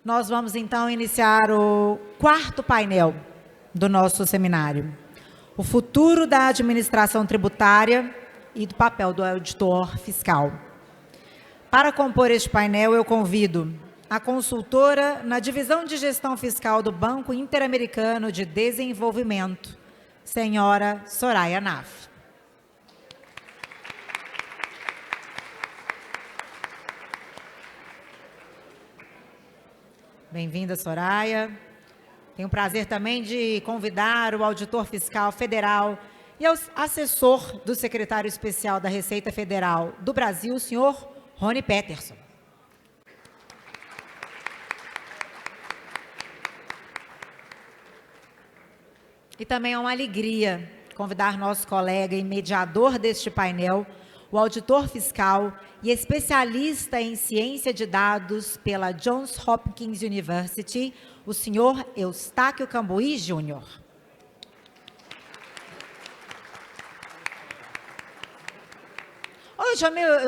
Nós vamos, então, iniciar o quarto painel do nosso seminário. O futuro da administração tributária e do papel do auditor fiscal. Para compor este painel, eu convido a consultora na Divisão de Gestão Fiscal do Banco Interamericano de Desenvolvimento, senhora Soraya Naff. Bem-vinda, Soraya. Tenho o prazer também de convidar o auditor fiscal federal e assessor do secretário especial da Receita Federal do Brasil, o senhor Rony Peterson. E também é uma alegria convidar nosso colega e mediador deste painel, o auditor fiscal e especialista em ciência de dados pela Johns Hopkins University, o senhor Eustáquio Cambuí Júnior. Hoje,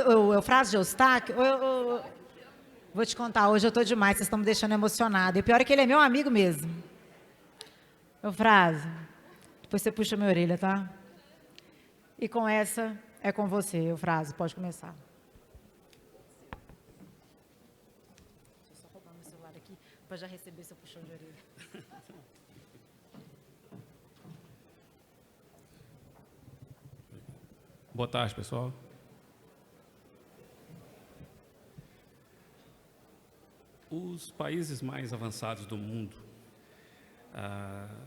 eu frase de Eustáquio, vou te contar, hoje eu estou demais, vocês estão me deixando emocionada. E o pior é que ele é meu amigo mesmo. Eufrase, depois você puxa minha orelha, tá? E com essa, é com você, Eufrase, pode começar. Deixa eu só roubar meu celular aqui, para já receber seu puxão de orelha. Boa tarde, pessoal. Os países mais avançados do mundo,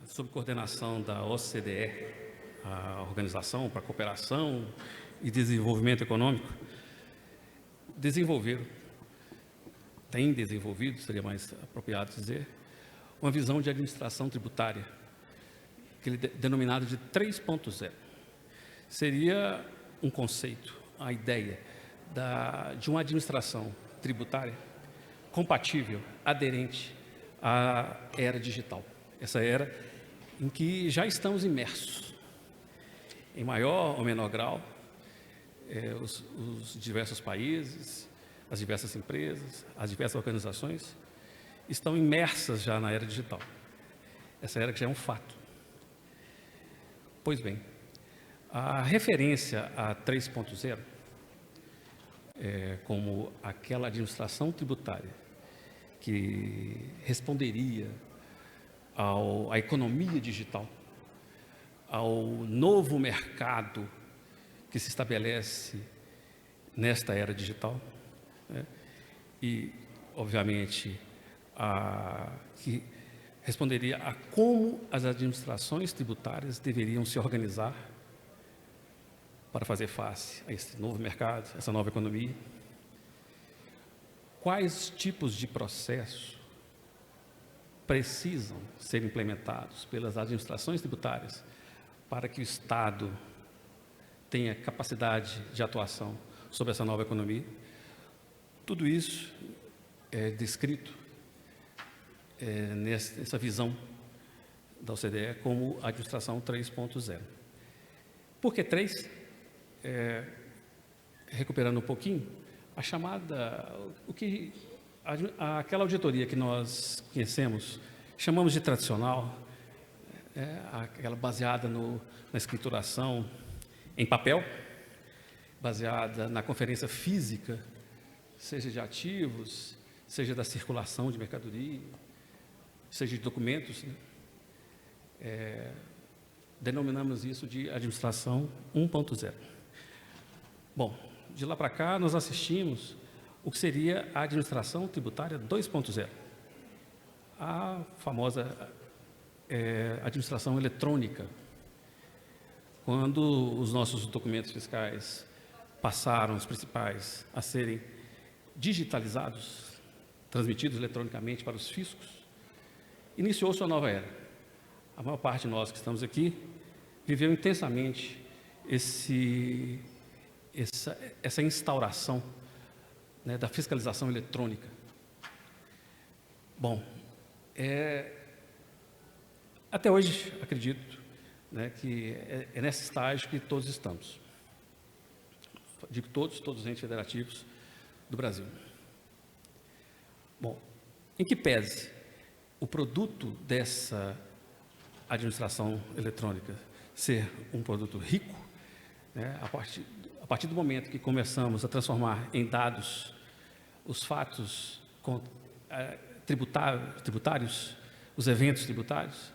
sob coordenação da OCDE, a Organização para a Cooperação e Desenvolvimento Econômico, têm desenvolvido, seria mais apropriado dizer, uma visão de administração tributária, que ele denominado de 3.0. Seria um conceito, a ideia de uma administração tributária compatível, aderente à era digital. Essa era em que já estamos imersos, em maior ou menor grau, os diversos países, as diversas empresas, as diversas organizações estão imersas já na era digital. Essa era que já é um fato. Pois bem, a referência a 3.0 como aquela administração tributária que responderia à economia digital, ao novo mercado que se estabelece nesta era digital, né? E, obviamente, que responderia a como as administrações tributárias deveriam se organizar para fazer face a esse novo mercado, essa nova economia. Quais tipos de processo precisam ser implementados pelas administrações tributárias para que o Estado tenha capacidade de atuação sobre essa nova economia? Tudo isso é descrito nessa visão da OCDE como administração 3.0. Por que 3? Recuperando um pouquinho, a chamada, aquela auditoria que nós conhecemos, chamamos de tradicional, aquela baseada na escrituração em papel, baseada na conferência física, seja de ativos, seja da circulação de mercadoria, seja de documentos, né? Denominamos isso de administração 1.0. Bom, de lá para cá, nós assistimos o que seria a administração tributária 2.0, a famosa administração eletrônica, quando os nossos documentos fiscais passaram, os principais, a serem digitalizados, transmitidos eletronicamente para os fiscos, iniciou-se uma nova era. A maior parte de nós que estamos aqui viveu intensamente essa instauração, né, da fiscalização eletrônica. Bom, até hoje, acredito, né, que é nesse estágio que todos estamos. Digo todos os entes federativos do Brasil. Bom, Em que pese o produto dessa administração eletrônica ser um produto rico, né, a partir do momento que começamos a transformar em dados os fatos tributários, os eventos tributários,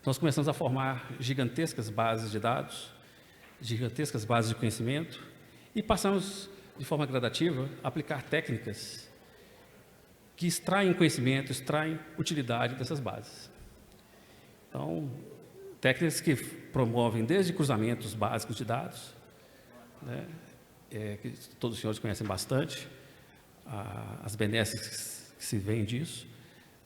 nós começamos a formar gigantescas bases de dados, gigantescas bases de conhecimento, e passamos, de forma gradativa, a aplicar técnicas que extraem conhecimento, extraem utilidade dessas bases. Então, técnicas que promovem desde cruzamentos básicos de dados, né, que todos os senhores conhecem bastante, as benesses que se vêm disso,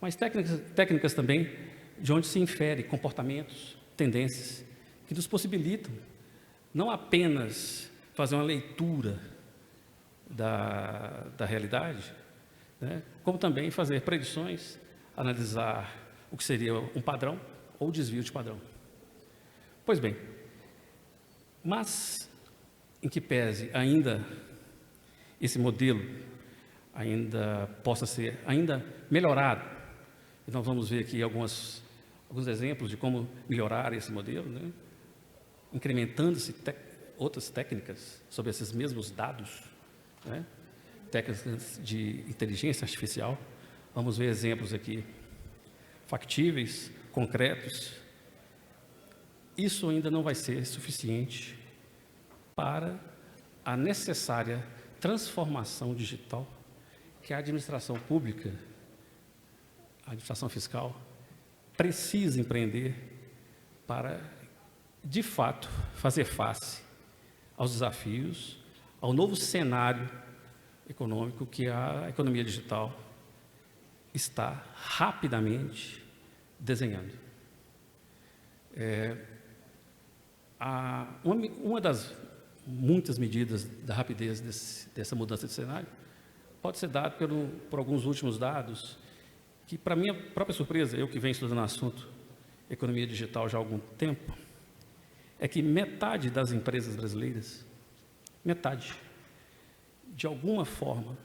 mas técnicas também de onde se infere comportamentos, tendências, que nos possibilitam não apenas fazer uma leitura da realidade, né, como também fazer predições, analisar o que seria um padrão ou desvio de padrão. Pois bem, mas em que pese ainda esse modelo ainda possa ser ainda melhorado, e nós vamos ver aqui alguns exemplos de como melhorar esse modelo, né, incrementando-se outras técnicas sobre esses mesmos dados, né, técnicas de inteligência artificial. Vamos ver exemplos aqui factíveis, concretos. Isso ainda não vai ser suficiente para a necessária transformação digital que a administração pública, a administração fiscal, precisa empreender para, de fato, fazer face aos desafios, ao novo cenário econômico que a economia digital está rapidamente desenhando. Uma das muitas medidas da rapidez dessa mudança de cenário pode ser dado por alguns últimos dados que, para minha própria surpresa, eu que venho estudando o assunto economia digital já há algum tempo, é que metade das empresas brasileiras, metade, de alguma forma,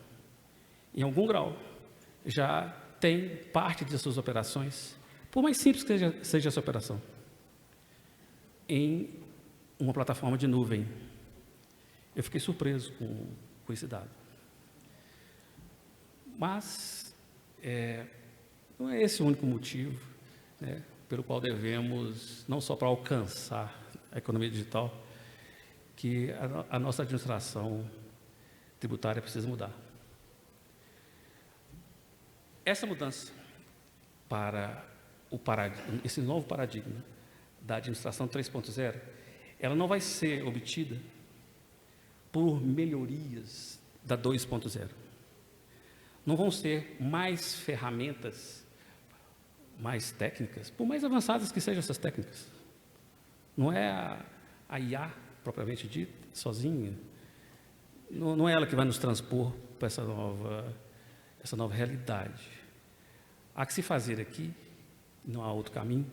em algum grau, já tem parte de suas operações, por mais simples que seja essa operação, em uma plataforma de nuvem. Eu fiquei surpreso com esse dado. Mas não é esse o único motivo, né, pelo qual devemos, não só para alcançar a economia digital, que a nossa administração tributária precisa mudar. Essa mudança para esse novo paradigma da administração 3.0, ela não vai ser obtida por melhorias da 2.0. Não vão ser mais ferramentas, mais técnicas, por mais avançadas que sejam essas técnicas. Não é a IA, propriamente dita, sozinha. Não é ela que vai nos transpor para essa nova realidade. Há que se fazer aqui, não há outro caminho,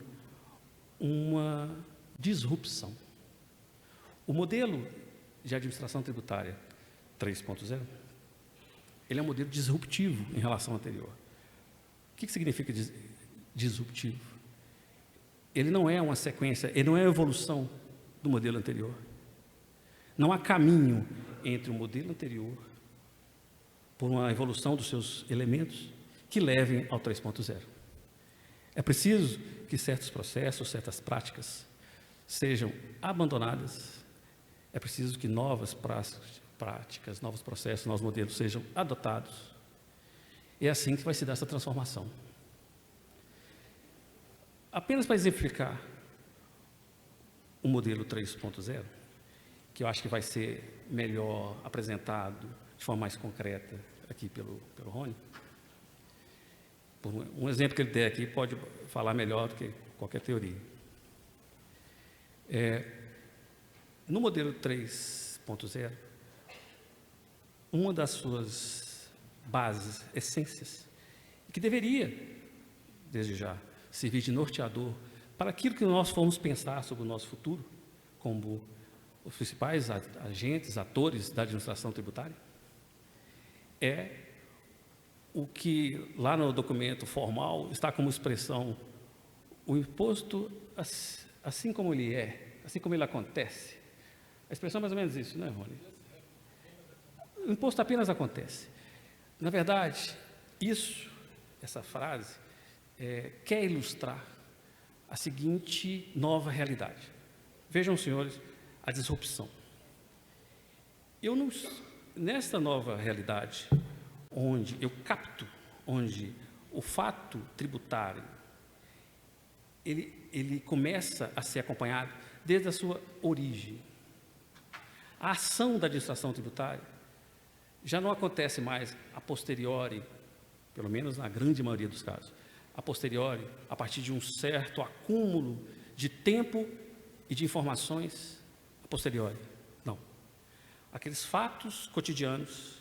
uma disrupção. O modelo de administração tributária 3.0, ele é um modelo disruptivo em relação ao anterior. O que significa disruptivo? Ele não é uma sequência, ele não é a evolução do modelo anterior. Não há caminho entre o modelo anterior, por uma evolução dos seus elementos, que levem ao 3.0. É preciso que certos processos, certas práticas sejam abandonadas. É preciso que novas práticas, novos processos, novos modelos sejam adotados. É assim que vai se dar essa transformação. Apenas para exemplificar o modelo 3.0, que eu acho que vai ser melhor apresentado de forma mais concreta aqui pelo Rony. Um exemplo que ele der aqui pode falar melhor do que qualquer teoria. No modelo 3.0, uma das suas bases, essências, que deveria, desde já, servir de norteador para aquilo que nós formos pensar sobre o nosso futuro, como os principais agentes, atores da administração tributária, é o que lá no documento formal está como expressão o imposto assim como ele é, assim como ele acontece. A expressão é mais ou menos isso, né, Rony? O imposto apenas acontece. Na verdade, essa frase, quer ilustrar a seguinte nova realidade. Vejam, senhores, a disrupção. Nesta nova realidade, onde eu capto, onde o fato tributário, ele começa a ser acompanhado desde a sua origem. A ação da administração tributária já não acontece mais a posteriori, pelo menos na grande maioria dos casos, a posteriori, a partir de um certo acúmulo de tempo e de informações a posteriori. Não. Aqueles fatos cotidianos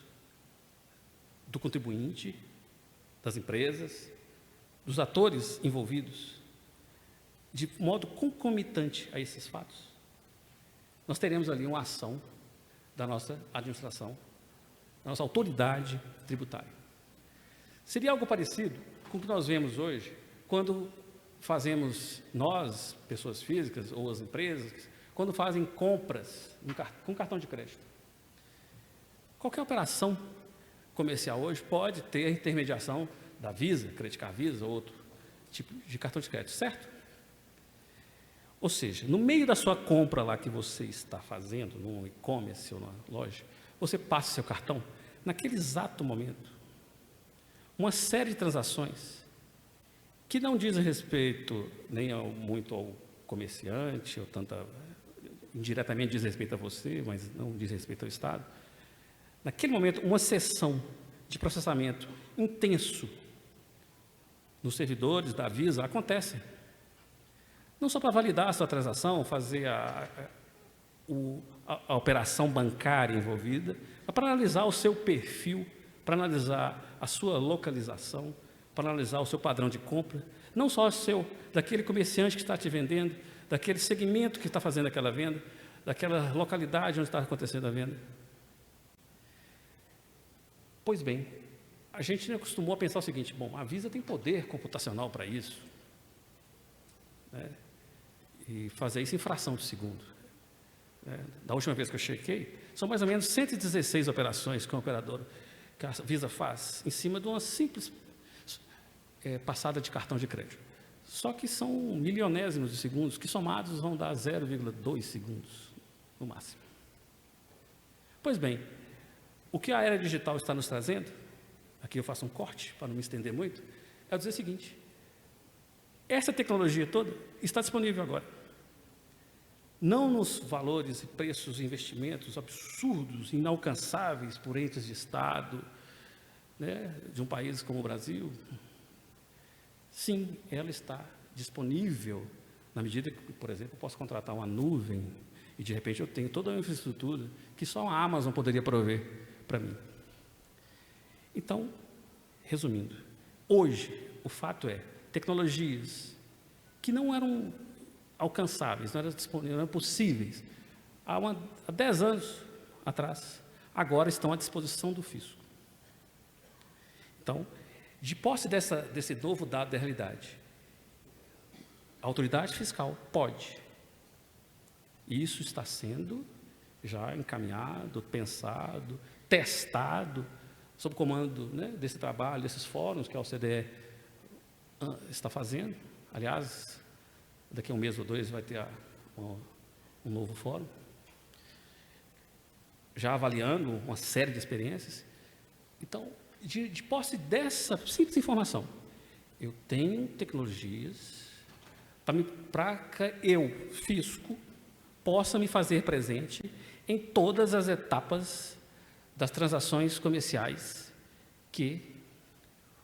do contribuinte, das empresas, dos atores envolvidos, de modo concomitante a esses fatos, nós teremos ali uma ação da nossa administração, da nossa autoridade tributária. Seria algo parecido com o que nós vemos hoje, quando fazemos, nós, pessoas físicas ou as empresas, quando fazem compras com cartão de crédito. Qualquer operação comercial hoje pode ter a intermediação da Visa, Credit Card Visa ou outro tipo de cartão de crédito, certo? Ou seja, no meio da sua compra lá que você está fazendo, no e-commerce ou na loja, você passa seu cartão, naquele exato momento, uma série de transações que não dizem respeito nem muito ao comerciante, ou indiretamente diz respeito a você, mas não diz respeito ao Estado. Naquele momento, uma sessão de processamento intenso nos servidores da Visa acontece. Não só para validar a sua transação, fazer a operação bancária envolvida, mas para analisar o seu perfil, para analisar a sua localização, para analisar o seu padrão de compra, não só daquele comerciante que está te vendendo, daquele segmento que está fazendo aquela venda, daquela localidade onde está acontecendo a venda. Pois bem, a gente acostumou a pensar o seguinte: bom, a Visa tem poder computacional para isso, né? E fazer isso em fração de segundo. Da última vez que eu chequei, são mais ou menos 116 operações que a operadora, que a Visa faz, em cima de uma simples passada de cartão de crédito. Só que são milionésimos de segundos, que somados vão dar 0,2 segundos, no máximo. Pois bem, o que a era digital está nos trazendo, aqui eu faço um corte para não me estender muito, é dizer o seguinte: essa tecnologia toda está disponível agora. Não nos valores e preços e investimentos absurdos, inalcançáveis por entes de Estado, né, de um país como o Brasil. Sim, ela está disponível na medida que, por exemplo, eu posso contratar uma nuvem e, de repente, eu tenho toda a infraestrutura que só a Amazon poderia prover para mim. Então, resumindo, hoje, o fato é, tecnologias que não eram alcançáveis, não eram disponíveis, não eram possíveis, há 10 anos atrás, agora estão à disposição do fisco. Então, de posse desse novo dado da realidade, a autoridade fiscal pode, e isso está sendo já encaminhado, pensado, testado, sob comando, né, desse trabalho, desses fóruns que a OCDE está fazendo. Aliás, daqui a um mês ou dois vai ter um novo fórum, já avaliando uma série de experiências. Então, de posse dessa simples informação, eu tenho tecnologias para que eu, fisco, possa me fazer presente em todas as etapas das transações comerciais que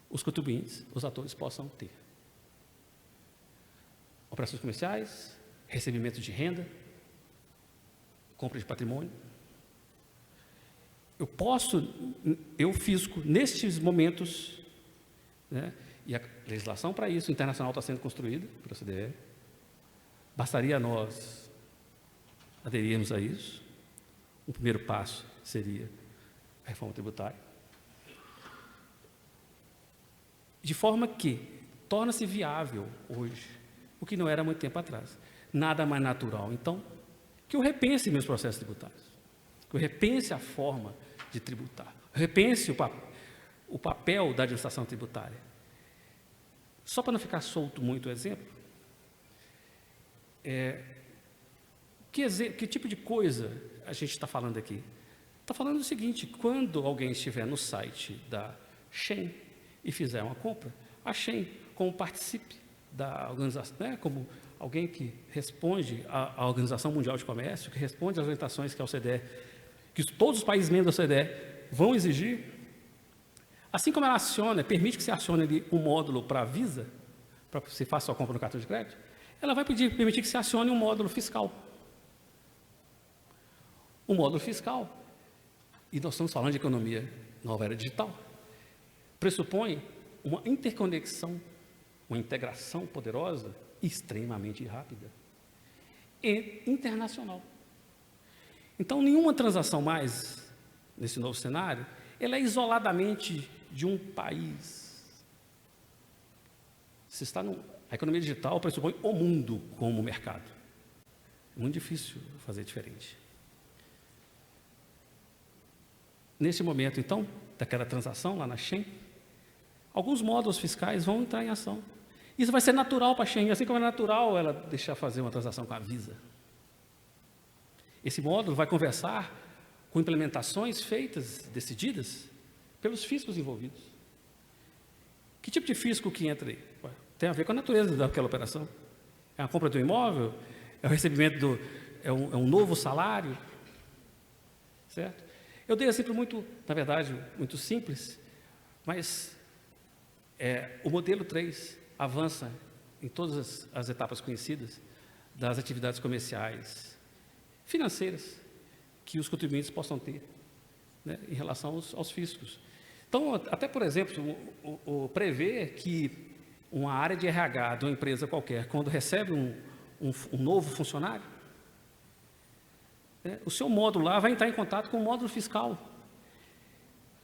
os contribuintes, os atores possam ter. Operações comerciais, recebimento de renda, compra de patrimônio. Eu fisco, nestes momentos, né, e a legislação para isso internacional está sendo construída pela OCDE, bastaria a nós aderirmos a isso. O primeiro passo seria a reforma tributária. de forma que torna-se viável hoje, o que não era há muito tempo atrás. Nada mais natural, então, que eu repense meus processos tributários, que eu repense a forma de tributar, repense o papel da administração tributária. Só para não ficar solto muito o exemplo, que tipo de coisa a gente está falando aqui? Está falando o seguinte: quando alguém estiver no site da Shein e fizer uma compra, a Shein, como participe da organização, né, como alguém que responde à Organização Mundial de Comércio, que responde às orientações que a OCDE, que todos os países membros da OCDE vão exigir, assim como ela aciona, permite que se acione ali um módulo para a Visa, para que se faça a compra no cartão de crédito, ela vai permitir que se acione um módulo fiscal. O módulo fiscal, e nós estamos falando de economia nova era digital, pressupõe uma interconexão, uma integração poderosa, extremamente rápida e internacional. Então, nenhuma transação mais, nesse novo cenário, ela é isoladamente de um país. A economia digital pressupõe o mundo como mercado. É muito difícil fazer diferente. Nesse momento, então, daquela transação lá na Shein, alguns módulos fiscais vão entrar em ação. Isso vai ser natural para a Shein, assim como é natural ela deixar fazer uma transação com a Visa. Esse módulo vai conversar com implementações feitas, decididas, pelos fiscos envolvidos. Que tipo de fisco que entra aí? Tem a ver com a natureza daquela operação. É a compra de um imóvel? É o recebimento é um novo salário? Certo? Eu dei exemplo muito, na verdade, muito simples, mas o modelo 3 avança em todas as etapas conhecidas das atividades comerciais, financeiras, que os contribuintes possam ter, né, em relação aos fiscos. Então, até, por exemplo, prever que uma área de RH de uma empresa qualquer, quando recebe um novo funcionário, o seu módulo lá vai entrar em contato com o módulo fiscal,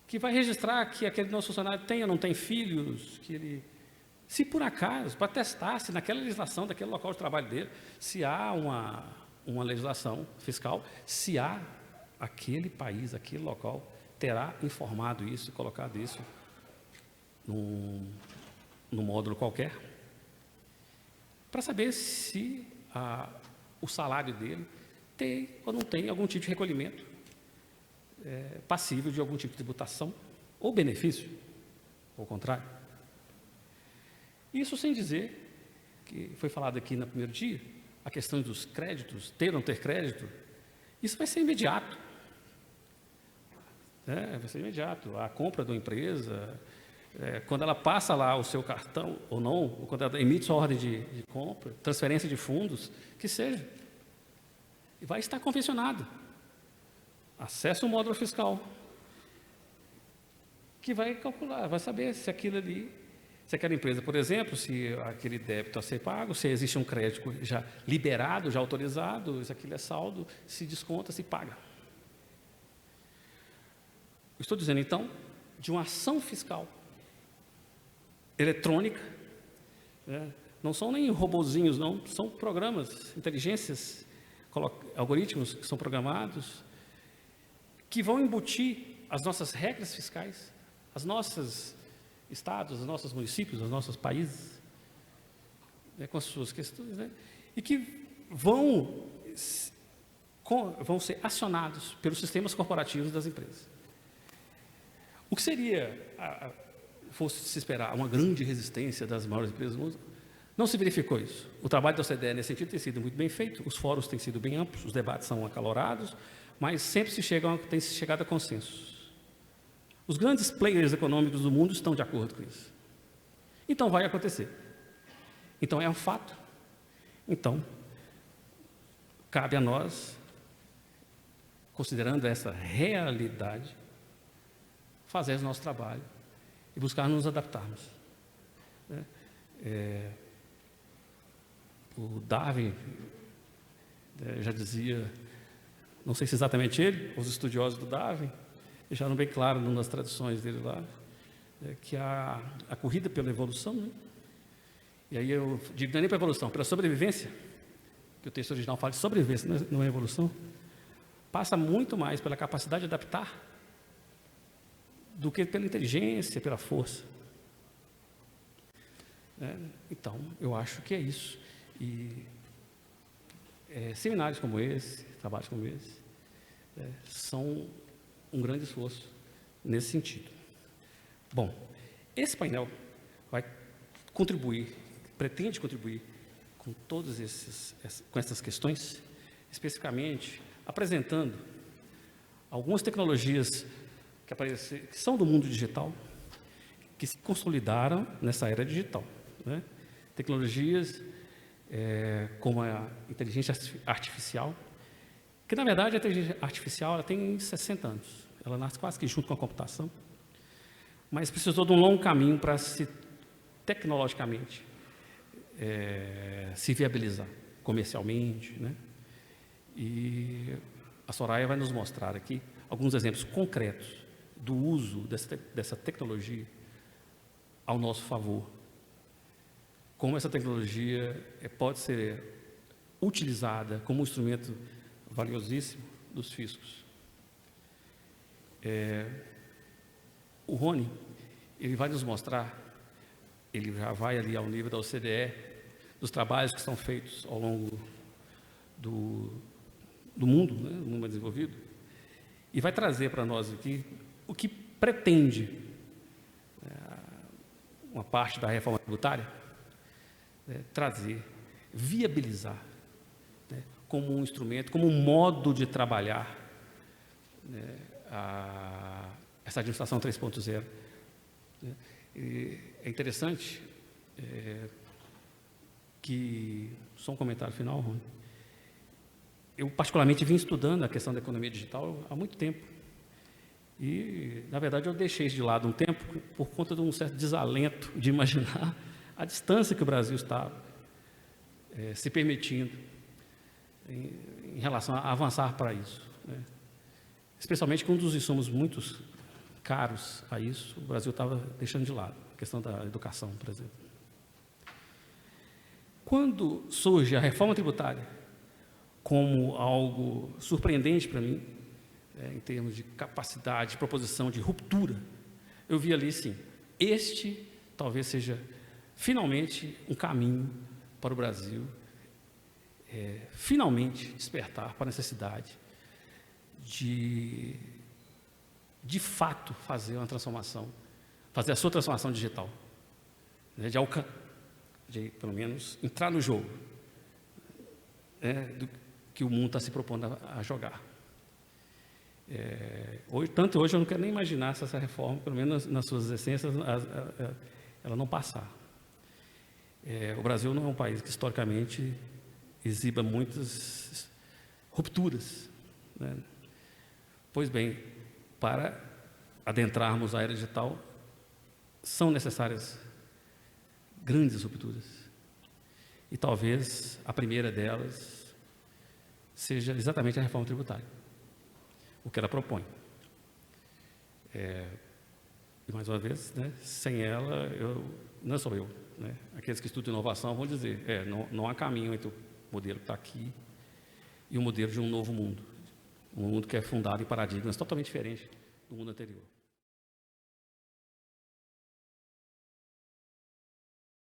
que vai registrar que aquele nosso funcionário tem ou não tem filhos, que ele, se por acaso, para testar se naquela legislação daquele local de trabalho dele, se há uma legislação fiscal, se há aquele país, aquele local, terá informado isso, colocado isso num módulo qualquer, para saber se o salário dele tem ou não tem algum tipo de recolhimento passível de algum tipo de tributação ou benefício, ou ao contrário. Isso sem dizer, que foi falado aqui no primeiro dia, a questão dos créditos, ter ou não ter crédito, isso vai ser imediato. Vai ser imediato. A compra de uma empresa, quando ela passa lá o seu cartão, ou não, ou quando ela emite sua ordem de compra, transferência de fundos, que seja, vai estar convencionado. Acesse o módulo fiscal, que vai calcular, vai saber se aquilo ali, se aquela empresa, por exemplo, se aquele débito a ser pago, se existe um crédito já liberado, já autorizado, se aquilo é saldo, se desconta, se paga. Estou dizendo, então, de uma ação fiscal eletrônica, não são nem robozinhos, não, são programas, inteligências, algoritmos que são programados, que vão embutir as nossas regras fiscais, as nossas estados, os nossos municípios, os nossos países, com as suas questões, e que vão ser acionados pelos sistemas corporativos das empresas. O que seria, fosse se esperar, uma grande resistência das maiores empresas do mundo, não se verificou isso. O trabalho da OCDE nesse sentido tem sido muito bem feito, os fóruns têm sido bem amplos, os debates são acalorados, mas sempre tem se chegado a consensos. Os grandes players econômicos do mundo estão de acordo com isso. Então, vai acontecer. Então, é um fato. Então, cabe a nós, considerando essa realidade, fazer o nosso trabalho e buscar nos adaptarmos. O Darwin já dizia, não sei se exatamente ele, os estudiosos do Darwin, deixaram bem claro nas tradições dele lá, que a corrida pela evolução, né? E aí eu digo, não é nem para evolução, pela sobrevivência, que o texto original fala de sobrevivência, não é evolução, passa muito mais pela capacidade de adaptar do que pela inteligência, pela força. Então, eu acho que é isso. E seminários como esse, trabalhos como esse, são um grande esforço nesse sentido. Bom, esse painel vai contribuir, pretende contribuir com todas essas questões, especificamente apresentando algumas tecnologias que são do mundo digital, que se consolidaram nessa era digital, né? Tecnologias como a inteligência artificial, que na verdade a inteligência artificial ela tem 60 anos, ela nasce quase que junto com a computação, mas precisou de um longo caminho para se tecnologicamente se viabilizar comercialmente, né? E a Soraya vai nos mostrar aqui alguns exemplos concretos do uso dessa tecnologia ao nosso favor. Como essa tecnologia pode ser utilizada como um instrumento valiosíssimo dos fiscos. O Rony, ele vai nos mostrar, ele já vai ali ao nível da OCDE, dos trabalhos que são feitos ao longo do mundo, né, do mundo mais desenvolvido, e vai trazer para nós aqui o que pretende uma parte da reforma tributária, trazer, viabilizar, né, como um instrumento, como um modo de trabalhar, né, essa administração 3.0. Né. É interessante que, só um comentário final, Rony, eu particularmente vim estudando a questão da economia digital há muito tempo e, na verdade, eu deixei isso de lado um tempo por conta de um certo desalento de imaginar a distância que o Brasil está se permitindo em relação a avançar para isso, né? Especialmente com um dos insumos muito caros a isso, o Brasil estava deixando de lado, a questão da educação, por exemplo. Quando surge a reforma tributária como algo surpreendente para mim, em termos de capacidade, de proposição, de ruptura, eu vi ali, sim, este talvez seja finalmente um caminho para o Brasil finalmente despertar para a necessidade de fato fazer uma transformação, fazer a sua transformação digital, né, de pelo menos entrar no jogo do que o mundo está se propondo a jogar. Hoje eu não quero nem imaginar se essa reforma, pelo menos nas suas essências, ela não passar. O Brasil não é um país que historicamente exiba muitas rupturas, né? Pois bem, para adentrarmos a era digital, são necessárias grandes rupturas. E talvez a primeira delas seja exatamente a reforma tributária, o que ela propõe. E mais uma vez, né, sem ela, não sou eu, né? Aqueles que estudam inovação vão dizer, não há caminho entre o modelo que está aqui e o modelo de um novo mundo, um mundo que é fundado em paradigmas totalmente diferentes do mundo anterior.